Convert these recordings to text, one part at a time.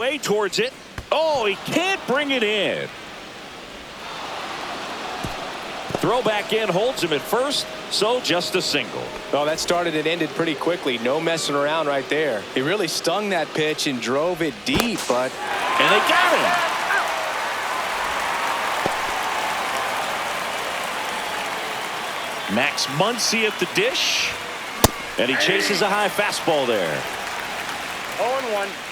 Way towards it. Oh, he can't bring it in. Throw back in holds him at first, so just a single. Well, that started and ended pretty quickly. No messing around right there. He really stung that pitch and drove it deep, but... And they got him. Max Muncy at the dish. And he chases a high fastball there. 0-1.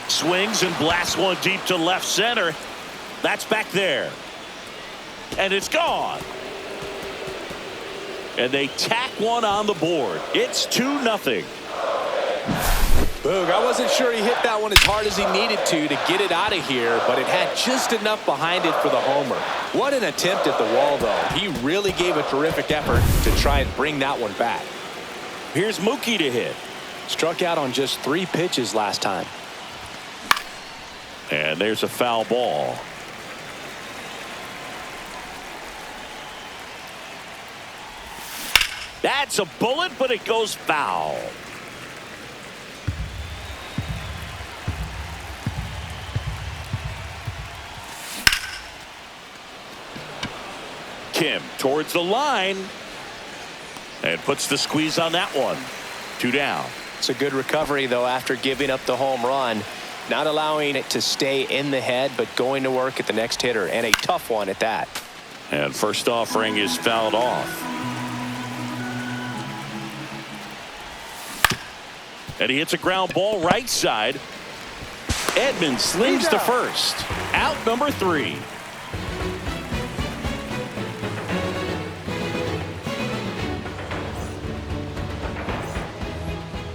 Swings and blasts one deep to left center. That's back there. And it's gone. And they tack one on the board. It's 2-0. Boog, I wasn't sure he hit that one as hard as he needed to get it out of here, but it had just enough behind it for the homer. What an attempt at the wall, though. He really gave a terrific effort to try and bring that one back. Here's Mookie to hit. Struck out on just 3 pitches last time. And there's a foul ball. That's a bullet, but it goes foul. Kim towards the line and puts the squeeze on that one. 2 down. It's a good recovery, though, after giving up the home run. Not allowing it to stay in the head, but going to work at the next hitter, and a tough one at that. And first offering is fouled off. And he hits a ground ball right side. Edman slings to first. Out number 3.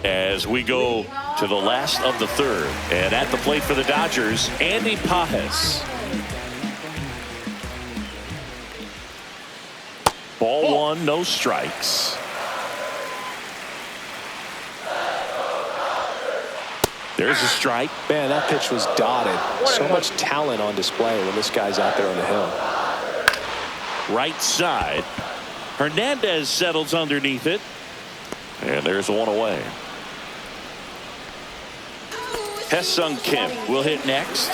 As we go to the last of the 3rd. And at the plate for the Dodgers, Andy Pajes. Ball 1, no strikes. There's a strike. Man, that pitch was dotted. So much talent on display when this guy's out there on the hill. Right side. Hernandez settles underneath it. And there's one away. Hesung Kim will hit next.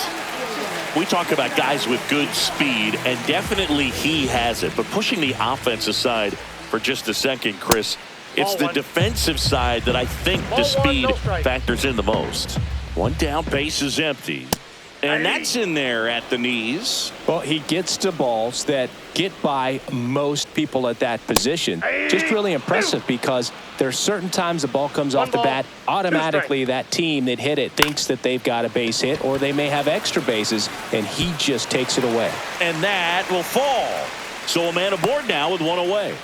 We talk about guys with good speed, and definitely he has it. But pushing the offense aside for just a second, Chris, it's the defensive side that I think the speed factors in the most. 1 down, base is empty. And that's in there at the knees. Well, he gets to balls that get by most people at that position. Just really impressive, because there's certain times the ball comes off the bat, automatically that team that hit it thinks that they've got a base hit, or they may have extra bases, and he just takes it away. And that will fall. So a man aboard now with 1 away.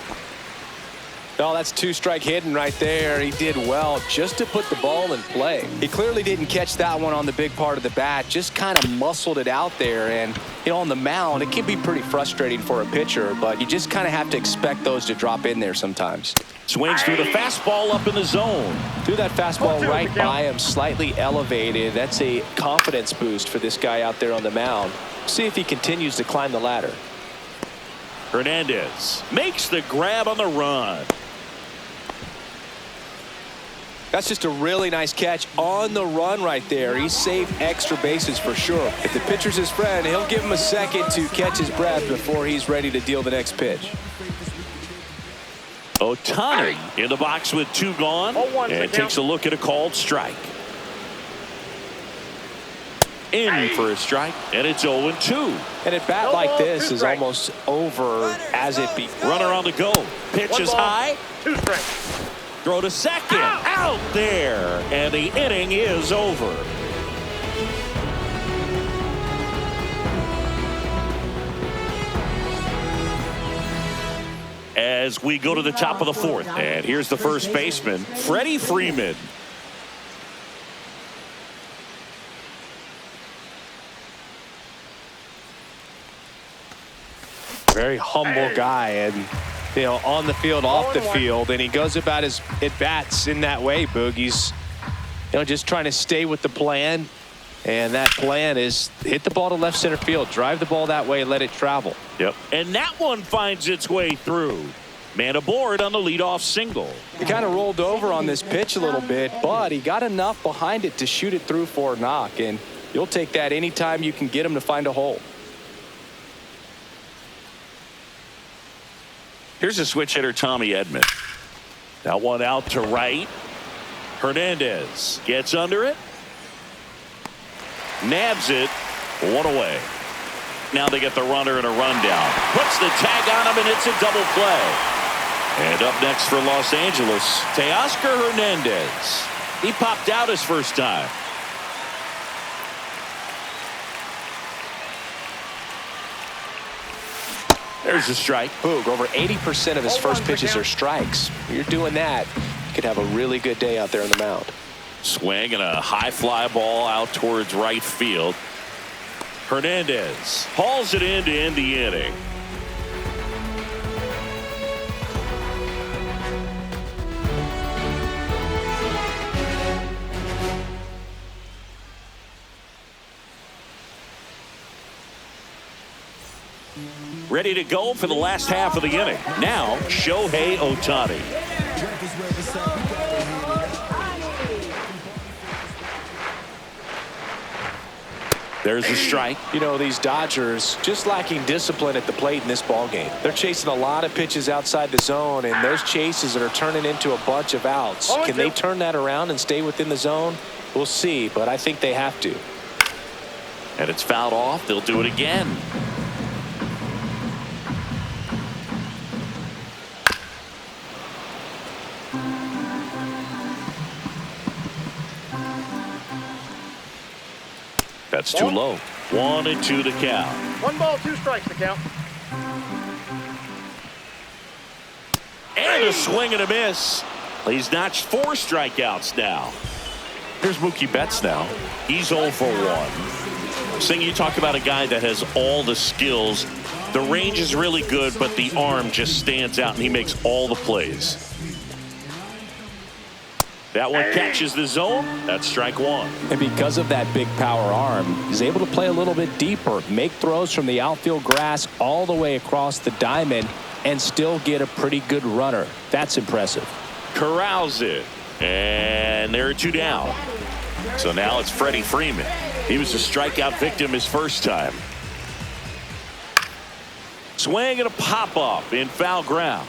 Oh, that's 2-strike hidden right there. He did well just to put the ball in play. He clearly didn't catch that one on the big part of the bat, just kind of muscled it out there. And, you know, on the mound, it can be pretty frustrating for a pitcher, but you just kind of have to expect those to drop in there sometimes. Swings through the fastball up in the zone. Threw that fastball right by him, slightly elevated. That's a confidence boost for this guy out there on the mound. See if he continues to climb the ladder. Hernandez makes the grab on the run. That's just a really nice catch on the run right there. He saved extra bases for sure. If the pitcher's his friend, he'll give him a second to catch his breath before he's ready to deal the next pitch. Ohtani in the box with 2 gone, and takes a look at a called strike. In for a strike, and it's 0-2. And at bat like this is almost over as it begins. Runner on the go. Pitch is high. 2 strikes. Throw to second. Out there. And the inning is over. As we go to the top of the 4th. And here's the first baseman, Freddie Freeman. Very humble guy, and you know, on the field, off the field, and he goes about his at-bats in that way, Boog. He's, you know, just trying to stay with the plan, and that plan is hit the ball to left center field, drive the ball that way, let it travel. Yep. And that one finds its way through. Man aboard on the leadoff single. He kind of rolled over on this pitch a little bit, but he got enough behind it to shoot it through for a knock, and you'll take that anytime you can get him to find a hole. Here's a switch hitter, Tommy Edman. That one out to right. Hernandez gets under it. Nabs it. One away. Now they get the runner and a rundown. Puts the tag on him, and it's a double play. And up next for Los Angeles, Teoscar Hernandez. He popped out his first time. There's a strike. Boog, over 80% of his first pitches are strikes. If you're doing that, you could have a really good day out there on the mound. Swing and a high fly ball out towards right field. Hernandez hauls it in to end the inning. Ready to go for the last half of the inning. Now, Shohei Ohtani. There's a strike. You know, these Dodgers just lacking discipline at the plate in this ballgame. They're chasing a lot of pitches outside the zone, and those chases are turning into a bunch of outs. Can they turn that around and stay within the zone? We'll see, but I think they have to. And it's fouled off. They'll do it again. That's too low. 1-2 the count. 1 ball, 2 strikes the count. And a swing and a miss. He's notched 4 strikeouts now. Here's Mookie Betts now. He's 0 for 1. Sing, you talk about a guy that has all the skills. The range is really good, but the arm just stands out, and he makes all the plays. That one catches the zone. That's strike 1. And because of that big power arm, he's able to play a little bit deeper, make throws from the outfield grass all the way across the diamond, and still get a pretty good runner. That's impressive. Corrals it. And there are 2 down. So now it's Freddie Freeman. He was a strikeout victim his first time. Swing and a pop-up in foul ground.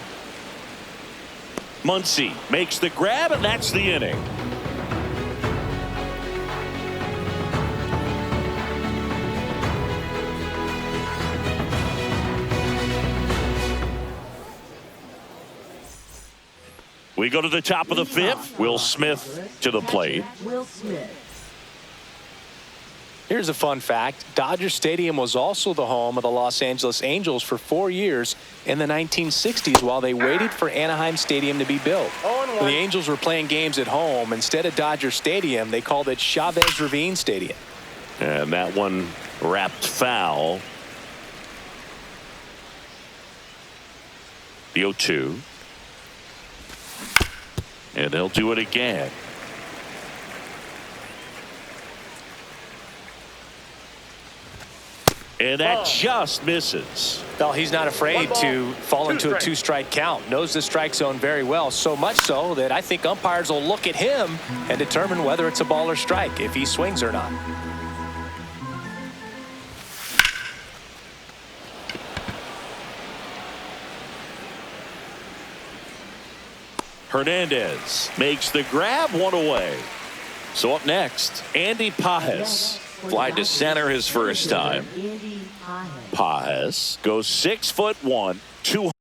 Muncy makes the grab, and that's the inning. We go to the top of the 5th. Will Smith to the plate. Will Smith. Here's a fun fact. Dodger Stadium was also the home of the Los Angeles Angels for 4 years in the 1960s while they waited for Anaheim Stadium to be built. When the Angels were playing games at home, instead of Dodger Stadium, they called it Chavez Ravine Stadium. And that one wrapped foul. The 0-2. And they'll do it again. And that just misses. Well, he's not afraid to fall into a 2-strike count. Knows the strike zone very well, so much so that I think umpires will look at him and determine whether it's a ball or strike, if he swings or not. Hernandez makes the grab, 1 away. So up next, Andy Pages. Fly to center his first time. Pages goes 6'1", 200.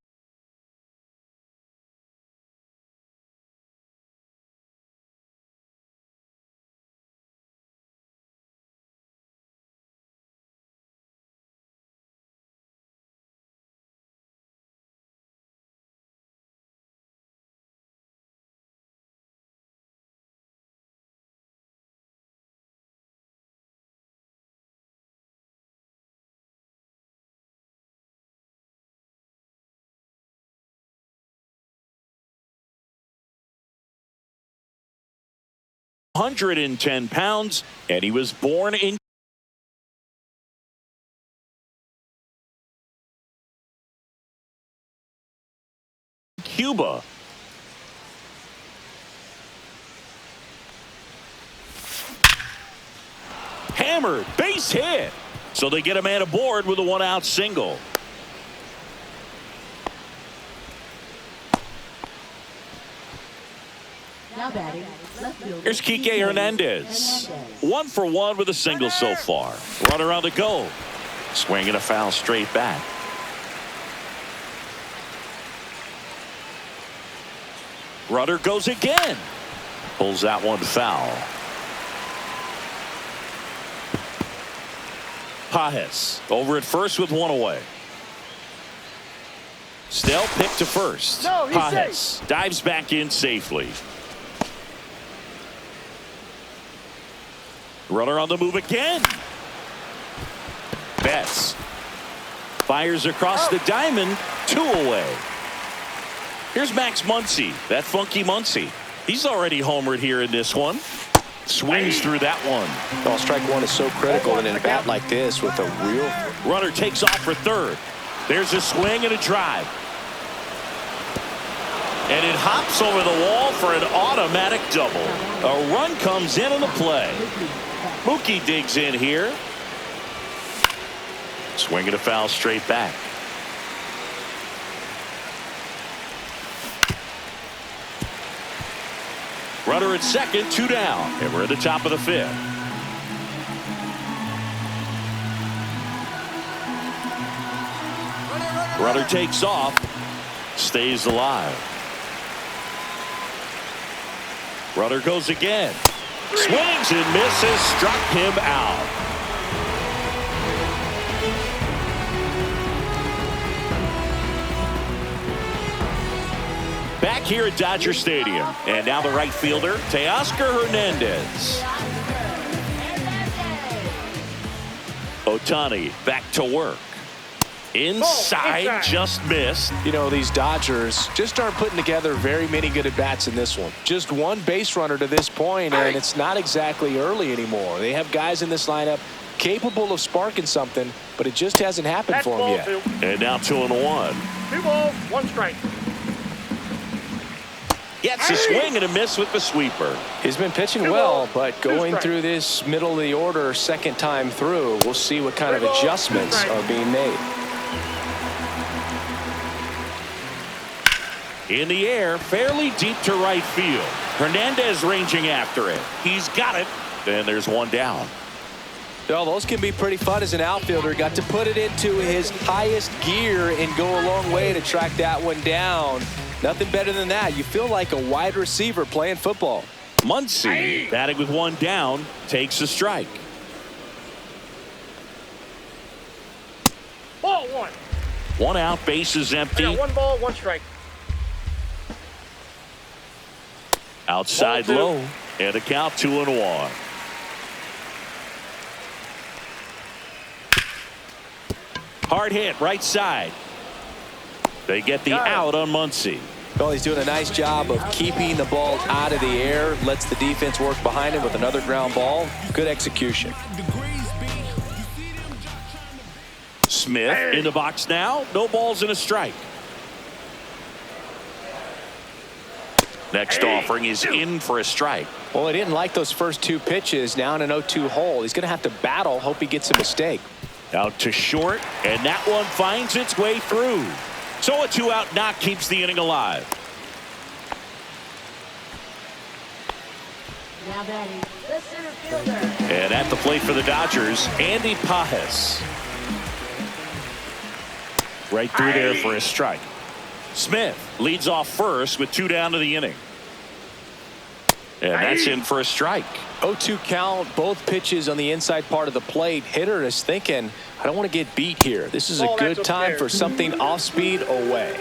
£110, and he was born in Cuba. Hammered, base hit. So they get a man aboard with a one-out single. Now batting, left fielder, Here's Kike Hernandez. 1 for 1 with a single so far. Runner on the go. Swing and a foul straight back. Runner goes again. Pulls that one foul. Pajes over at first with one away. Snell picked to first. No, he's Pajes safe. dives back in safely. Runner on the move again. Betts fires across the diamond. 2 away. Here's Max Muncy. That funky Muncy. He's already homered here in this one. Swings through that one. Well, strike one is so critical in a bat like this with a real. Runner takes off for third. There's a swing and a drive. And it hops over the wall for an automatic double. A run comes in on the play. Mookie digs in here. Swing and a foul straight back. Runner at second, 2 down, and we're at the top of the 5th. Runner takes off, stays alive. Runner goes again. Swings and misses, struck him out. Back here at Dodger Stadium, and now the right fielder, Teoscar Hernandez. Ohtani back to work. Inside, just missed. You know, these Dodgers just aren't putting together very many good at-bats in this one. Just one base runner to this point, and it's not exactly early anymore. They have guys in this lineup capable of sparking something, but it just hasn't happened for them yet. And now 2-1. 2 balls, 1 strike. Gets a swing and a miss with the sweeper. He's been pitching well, but going through this middle of the order second time through, we'll see what kind of adjustments are being made. In the air, fairly deep to right field. Hernandez ranging after it. He's got it. And there's 1 down. Well, those can be pretty fun as an outfielder. Got to put it into his highest gear and go a long way to track that one down. Nothing better than that. You feel like a wide receiver playing football. Muncy, batting with 1 down, takes a strike. Ball 1. 1 out, base is empty. 1 ball, 1 strike. Outside Ball 2. low, and a count 2-1. Hard hit, right side. They get the out on Muncy. Well, he's doing a nice job of keeping the ball out of the air. Lets the defense work behind him with another ground ball. Good execution. Smith in the box now. No balls and a strike. Next offering is in for a strike. Well, he didn't like those first 2 pitches. Now in an 0-2 hole. He's going to have to battle. Hope he gets a mistake. Out to short, and that one finds its way through. So a 2-out knock keeps the inning alive. now batting, the center fielder. And at the plate for the Dodgers, Andy Pajes. Right through there for a strike. Smith leads off first with 2 down to the inning. And that's in for a strike. 0-2 count, both pitches on the inside part of the plate. Hitter is thinking, I don't want to get beat here. This is a good time for something off speed away.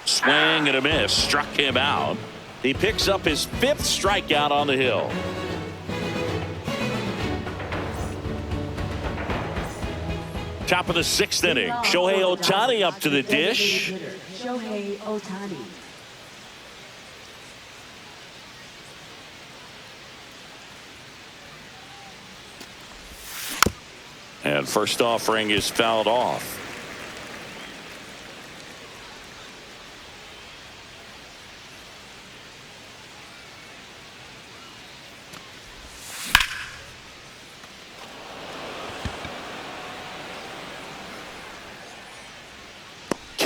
Swing and a miss, struck him out. He picks up his 5th strikeout on the hill. Top of the 6th inning. Shohei Ohtani up to the dish. Shohei Ohtani. And first offering is fouled off.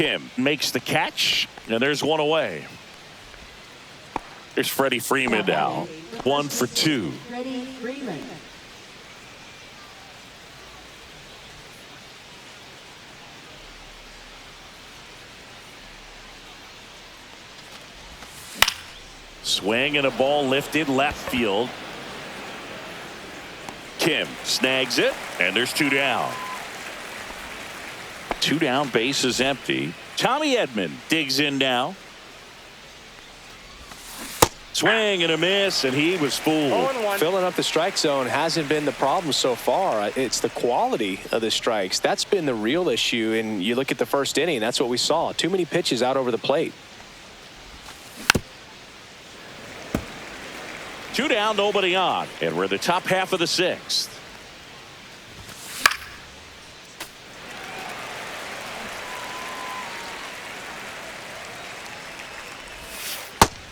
Kim makes the catch, and there's one away. There's Freddie Freeman now. 1 for 2. Freddie Freeman. Swing and a ball lifted left field. Kim snags it, and there's 2 down. 2 down, base is empty. Tommy Edman digs in now. Swing and a miss, and he was fooled. 0-1. Filling up the strike zone hasn't been the problem so far. It's the quality of the strikes. That's been the real issue. And you look at the first inning, that's what we saw. Too many pitches out over the plate. 2 down, nobody on. And we're the top half of the 6th.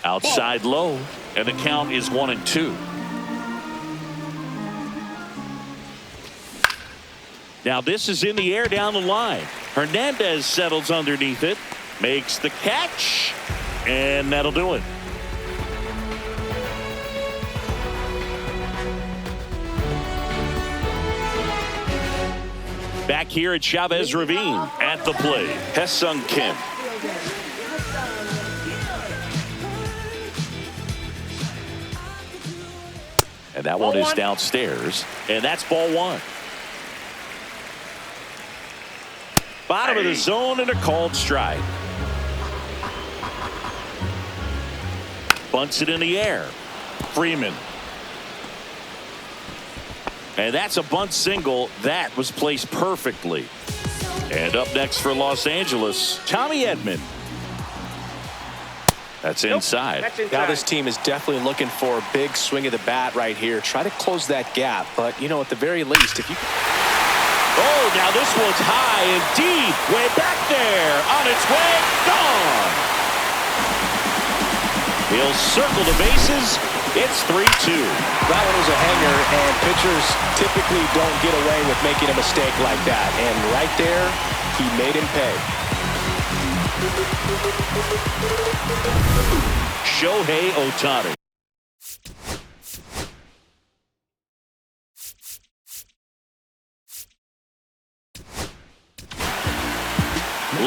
Outside low, and the count is 1-2. Now this is in the air down the line. Hernandez settles underneath it, makes the catch, and that'll do it. Back here at Chavez Ravine at the plate, Hesung Kim. And that one is downstairs, and that's ball 1. Bottom of the zone and a called strike. Bunts it in the air. Freeman. And that's a bunt single that was placed perfectly. And up next for Los Angeles, Tommy Edman. That's inside. That's inside. Now this team is definitely looking for a big swing of the bat right here. Try to close that gap. But, you know, at the very least, if you... Oh, now this one's high and deep. Way back there. On its way. Gone. He'll circle the bases. It's 3-2. That one was a hanger, and pitchers typically don't get away with making a mistake like that. And right there, he made him pay. Shohei Ohtani.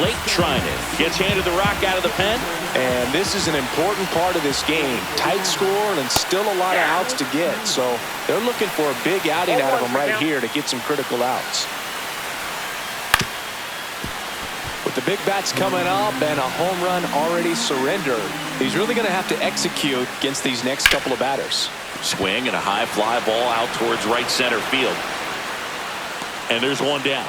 Late trying it. Gets handed the rock out of the pen. And this is an important part of this game. Tight score and still a lot of outs to get. So they're looking for a big outing out of them right here to get some critical outs. With the big bats coming up and a home run already surrendered, he's really going to have to execute against these next couple of batters. Swing and a high fly ball out towards right center field. And there's one down.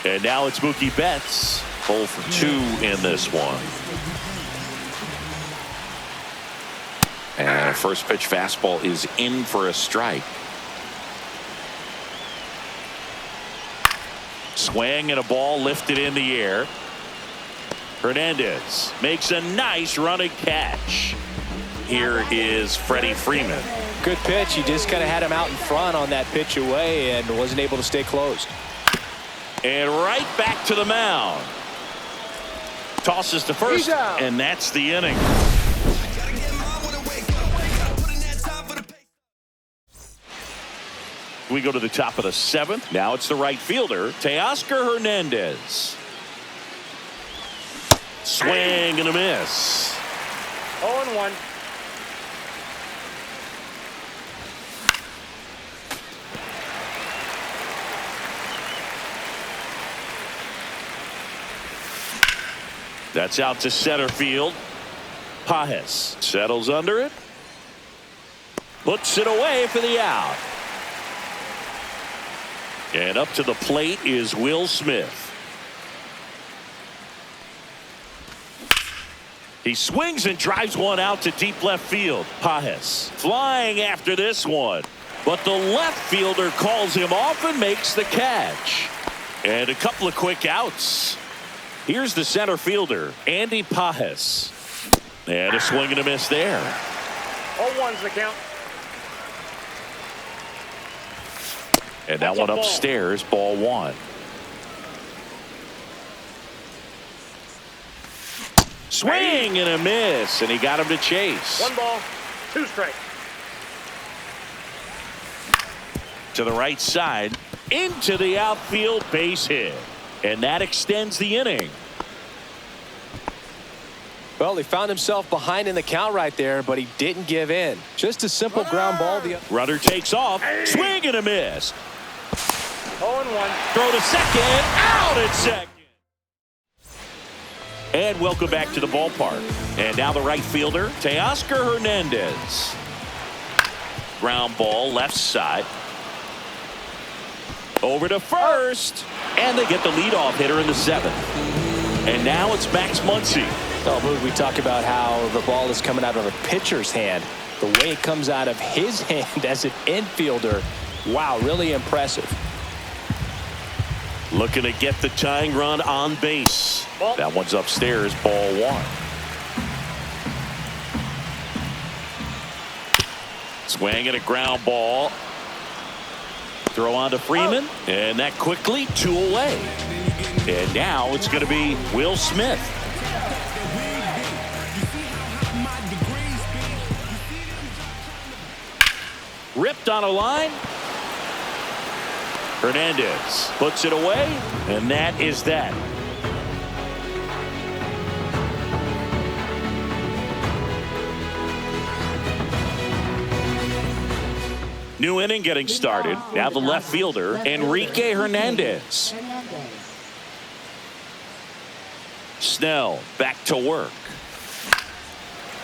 And now it's Mookie Betts. 0 for 2 in this one. And a first pitch fastball is in for a strike. Swing and a ball lifted in the air. Hernandez makes a nice running catch. Here is Freddie Freeman. Good pitch. He just kind of had him out in front on that pitch away and wasn't able to stay closed. And right back to the mound. Tosses to first, and that's the inning. We go to the top of the 7th. Now it's the right fielder, Teoscar Hernandez. Swing and a miss. 0-1. That's out to center field. Pajes settles under it. Puts it away for the out. And up to the plate is Will Smith. He swings and drives one out to deep left field. Pajes flying after this one. But the left fielder calls him off and makes the catch. And a couple of quick outs. Here's the center fielder, Andy Pajes. And a swing and a miss there. 0-1's the count. And that one upstairs, ball 1. Swing and a miss, and he got him to chase. 1 ball, 2 strikes. To the right side, into the outfield, base hit. And that extends the inning. Well, he found himself behind in the count right there, but he didn't give in. Just a simple ground ball. Runner takes off. Swing and a miss. 0-1. Throw to second. Out at second. And welcome back to the ballpark. And now the right fielder, Teoscar Hernandez. Ground ball left side. Over to first. And they get the leadoff hitter in the 7th. And now it's Max Muncy. Oh, Boog, we talk about how the ball is coming out of a pitcher's hand. The way it comes out of his hand as an infielder, wow, really impressive. Looking to get the tying run on base. Ball. That one's upstairs, ball 1. Swing and a ground ball. Throw on to Freeman, and that quickly 2 away. And now it's going to be Will Smith. Ripped on a line. Hernandez puts it away, and that is that. New inning getting started. Now the left fielder, Enrique Hernandez. Snell back to work.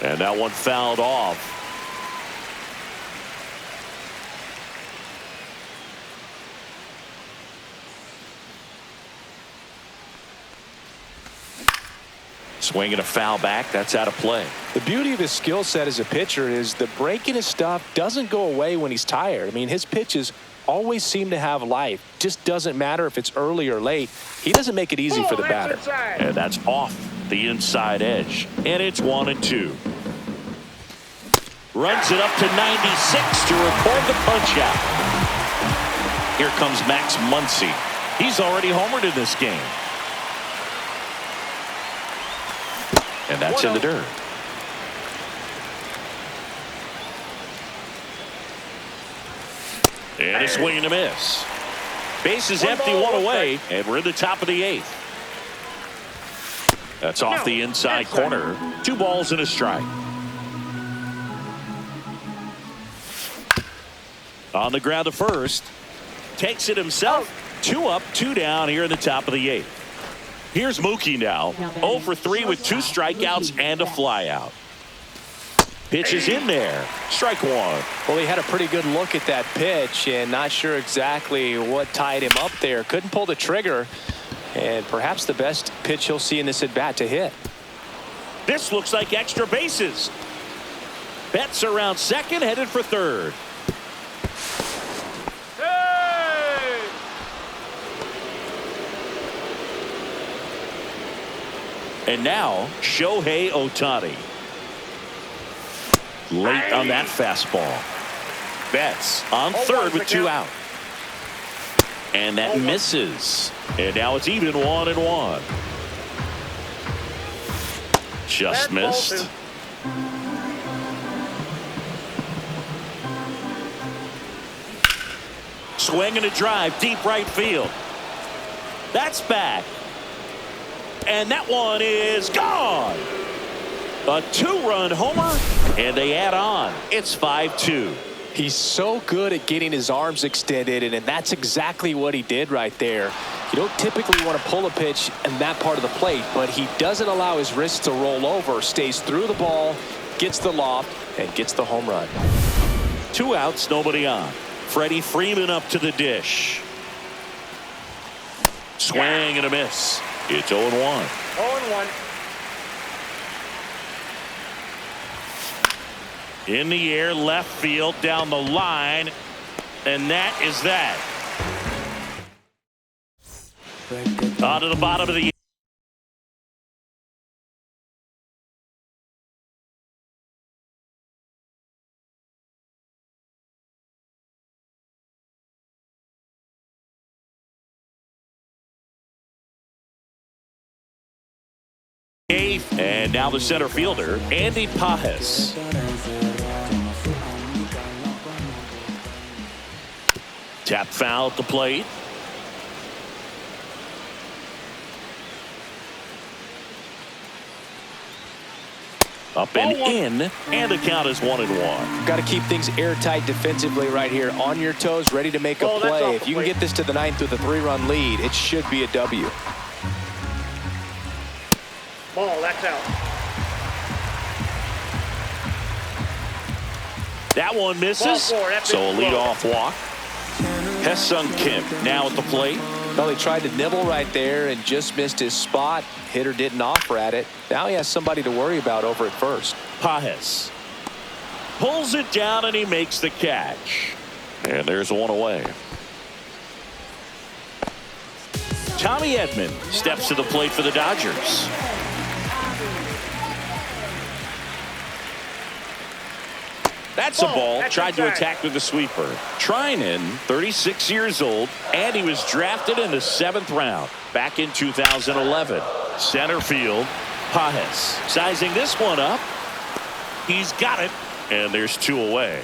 And that one fouled off. Swing and a foul back. That's out of play. The beauty of his skill set as a pitcher is the break in his stuff doesn't go away when he's tired. I mean, his pitches always seem to have life. Just doesn't matter if it's early or late. He doesn't make it easy for the batter. And that's off the inside edge. And it's 1-2. Runs it up to 96 to record the punch out. Here comes Max Muncy. He's already homered in this game. And that's in the dirt. And a swing and a miss. Base is empty, 1 away, and we're in the top of the 8th. That's off the inside corner. 2 balls and a strike. On the ground to first. Takes it himself. 2 up, 2 down here in the top of the 8th. Here's Mookie now. 0 for 3 with 2 strikeouts and a flyout. Pitch is in there. Strike 1. Well, he had a pretty good look at that pitch and not sure exactly what tied him up there. Couldn't pull the trigger. And perhaps the best pitch he'll see in this at bat to hit. This looks like extra bases. Betts around second, headed for third. And now Shohei Ohtani. Late on that fastball. Betts on third with 2 out. And that misses. And now it's even 1-1. Just missed. Swing and a drive, deep right field. That's back. And that one is gone. A 2-run homer, and they add on. It's 5-2. He's so good at getting his arms extended, and that's exactly what he did right there. You don't typically want to pull a pitch in that part of the plate, but he doesn't allow his wrists to roll over, stays through the ball, gets the loft, and gets the home run. 2 outs, nobody on. Freddie Freeman up to the dish. Swing and a miss. It's 0-1. 0-1. In the air, left field, down the line, and that is that. On to the bottom of the Eighth, and now the center fielder, Andy Pajes. Tap foul at the plate. Up and in, and the count is 1-1. Got to keep things airtight defensively right here. On your toes, ready to make a play. If you can get this to the ninth with a 3-run lead, it should be a W. Ball, that's out. That one misses, so a leadoff walk. Ha-Seong Kim now at the plate. Well, he tried to nibble right there and just missed his spot. Hitter didn't offer at it. Now he has somebody to worry about over at first. Pajes pulls it down and he makes the catch. And there's one away. Tommy Edman steps to the plate for the Dodgers. That's a ball. Tried to attack with the sweeper. Treinen, 36 years old, and he was drafted in the 7th round back in 2011. Center field, Pajes sizing this one up. He's got it, and there's 2 away.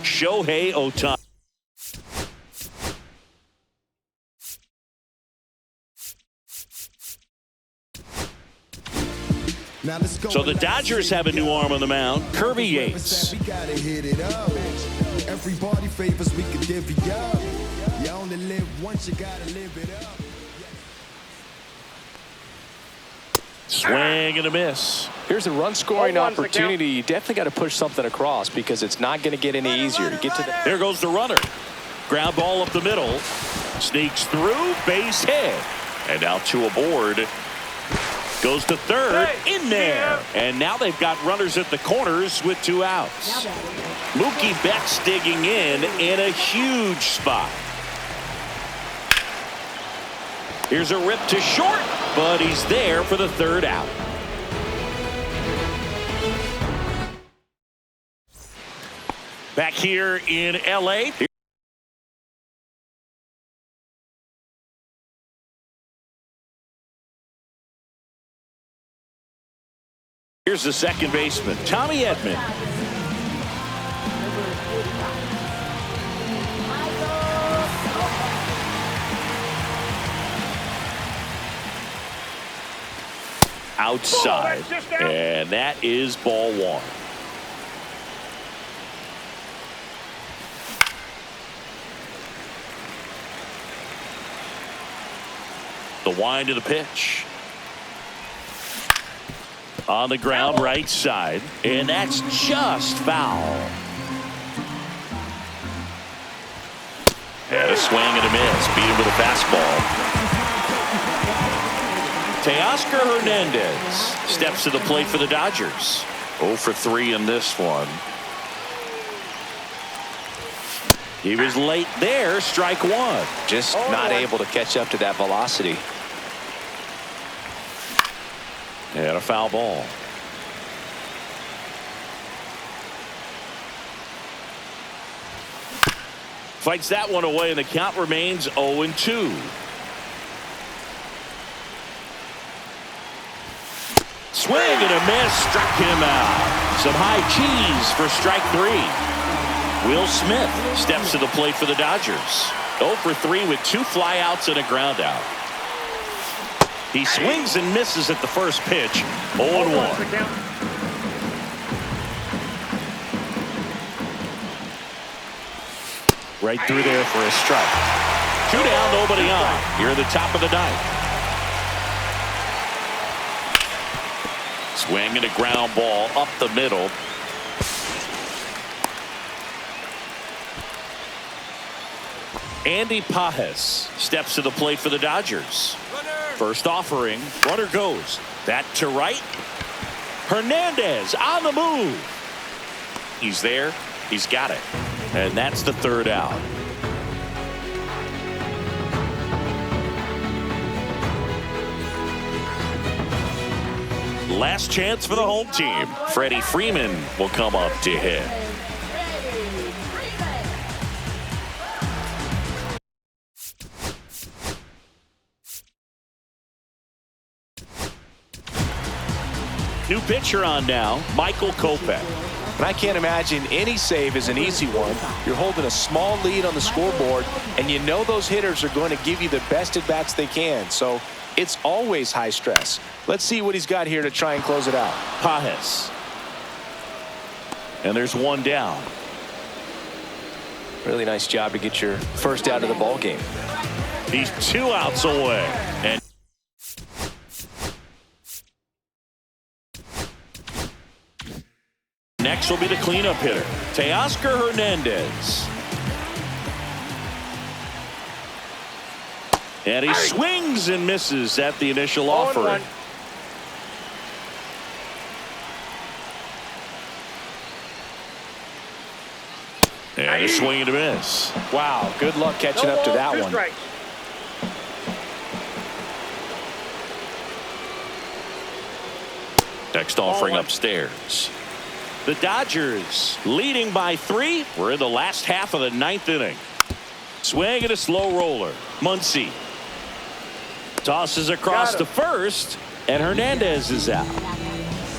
Shohei Ohtani. So the Dodgers have a new arm on the mound, Kirby Yates. Everybody favors we could divvy up. You only live once, you gotta live it up. Swing and a miss. Here's a run-scoring opportunity. You definitely got to push something across because it's not going to get any easier. You get to the There goes the runner. Ground ball up the middle. Sneaks through, base hit. And now 2 aboard. Goes to third, in there. And now they've got runners at the corners with 2 outs. Mookie Betts digging in a huge spot. Here's a rip to short, but he's there for the 3rd out. Back here in L.A. Here's the second baseman, Tommy Edman. Outside, and that is ball 1. The wind of the pitch. On the ground, right side, and that's just foul. And a swing and a miss. Beat him with a fastball. Teoscar Hernandez steps to the plate for the Dodgers. 0 for 3 in this one. He was late there. Strike 1. Just not able to catch up to that velocity. And a foul ball. Fights that one away, and the count remains 0-2. Swing and a miss. Struck him out. Some high cheese for strike 3. Will Smith steps to the plate for the Dodgers. 0 for 3 with 2 flyouts and a ground out. He swings and misses at the first pitch. 0-1. Right through there for a strike. 2 down, nobody on. Here at the top of the 9th. Swing and a ground ball up the middle. Andy Pajes steps to the plate for the Dodgers. First offering, runner goes. That to right. Hernandez on the move. He's there. He's got it. And that's the 3rd out. Last chance for the home team. Freddie Freeman will come up to hit. New pitcher on now, Michael Kopech. And I can't imagine any save is an easy one. You're holding a small lead on the scoreboard, and you know those hitters are going to give you the best at-bats they can. So it's always high stress. Let's see what he's got here to try and close it out. Pajes. And there's one down. Really nice job to get your first out of the ball game. He's 2 outs away. And next will be the cleanup hitter, Teoscar Hernandez. And he swings and misses at the initial offering. And a swing and a miss. Wow, good luck catching up to that one. Strikes. Next offering upstairs. The Dodgers leading by 3. We're in the last half of the 9th inning. Swing and a slow roller. Muncy tosses across to first, and Hernandez is out.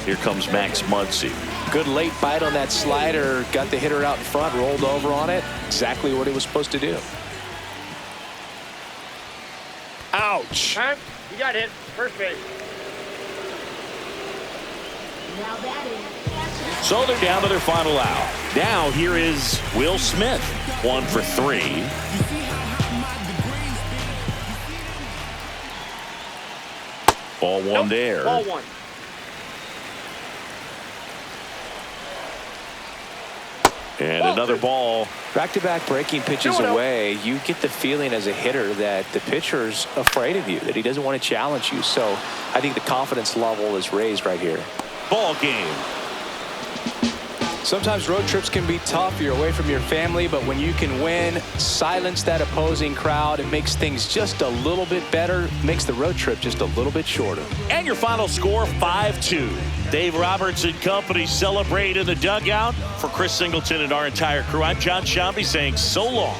Here comes Max Muncy. Good late bite on that slider. Got the hitter out in front, rolled over on it. Exactly what he was supposed to do. Ouch. Time. You got hit. First base. Now batting. So they're down to their final out. Now here is Will Smith. 1 for 3. Ball one there. Ball one. And another ball. Back-to-back breaking pitches away, you get the feeling as a hitter that the pitcher's afraid of you, that he doesn't want to challenge you. So I think the confidence level is raised right here. Ball game. Sometimes road trips can be tough. You're away from your family, but when you can win, silence that opposing crowd, it makes things just a little bit better, makes the road trip just a little bit shorter. And your final score, 5-2. Dave Roberts and company celebrate in the dugout. For Chris Singleton and our entire crew, I'm John Shambi saying so long.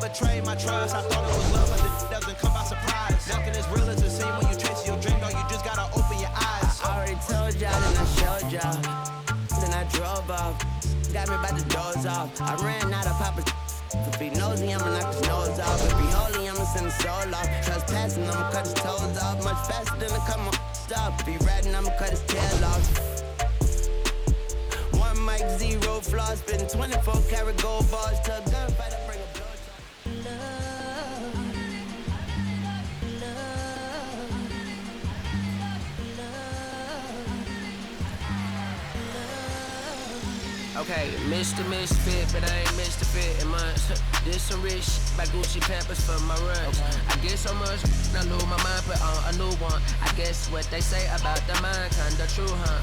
Betray my trust. I thought it was love, but it doesn't come by surprise. Nothing is real as it seems when you chase your dream. No, you just gotta open your eyes. I already told y'all, then I showed y'all. Then I drove off. Got me by the doors off. I ran out of Papa's. If he nosy, I'ma knock his nose off. If he holy, I'ma send his soul off. Trespassing, I'ma cut his toes off. Much faster than a come on stop. If he ratting, I'ma cut his tail off. 1 mic, 0 flaws. Spitting 24 karat gold bars to a gunfight. Bring a blow. Okay, Mr. Misfit, but I ain't Mr. Fit in mine. This some rich by Gucci Pampers for my runs. I get so much, I lose my mind, put on a new one. I guess what they say about the mind, kinda true, huh?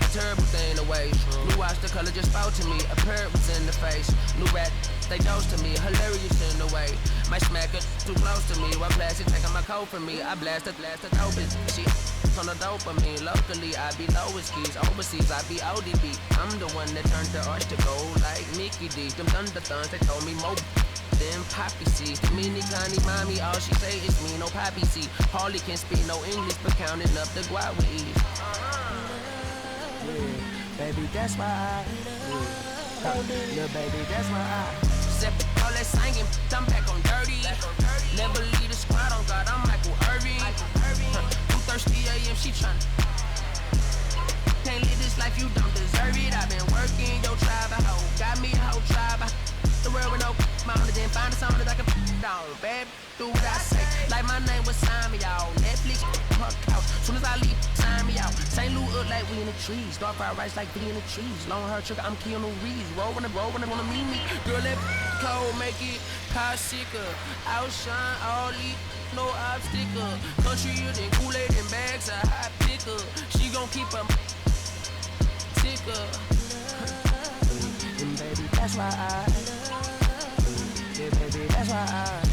A terrible thing to waste. New watch, the color just spoke to me. A parrot was in the face. New rat, they dose to me. Hilarious in the way. My smacker too close to me. Why plastic taking my coat from me? I blast dope it. She on the dopamine. Locally, I be lowest keys. Overseas, I be ODB. I'm the one that turned the arch to gold like Mickey D. Them thunder thuns, they told me more than Poppy C. Mini Connie, mommy, all she say is me, no Poppy C. Hardly can speak no English, but counting up the guap with ease. Yeah, baby, that's why I. Little baby, that's why I. Except all that singing, I'm back on dirty. Never leave the squad on God, I'm Michael Irving. 2:30 a.m. she tryna. Can't live this life, you don't deserve it. I've been working your tribe, a hoe. Got me a whole tribe. The world with no mama, then find a song that I can down. Babe, do what I say. Like my name was sign me out. Netflix, her couch. Soon as I leave, sign me out. St. Louis up like we in the trees. Dark fried rice like we in the trees. Long hair trigger, I'm Keanu Reeves. Roll when they wanna meet me. Girl, that cold make it car sicker. Outshine all these, no obstacle. Country, you then Kool-Aid and bags, a hot picker. She gon' keep her ticker. And baby, that's why I. Yeah, baby, that's why I.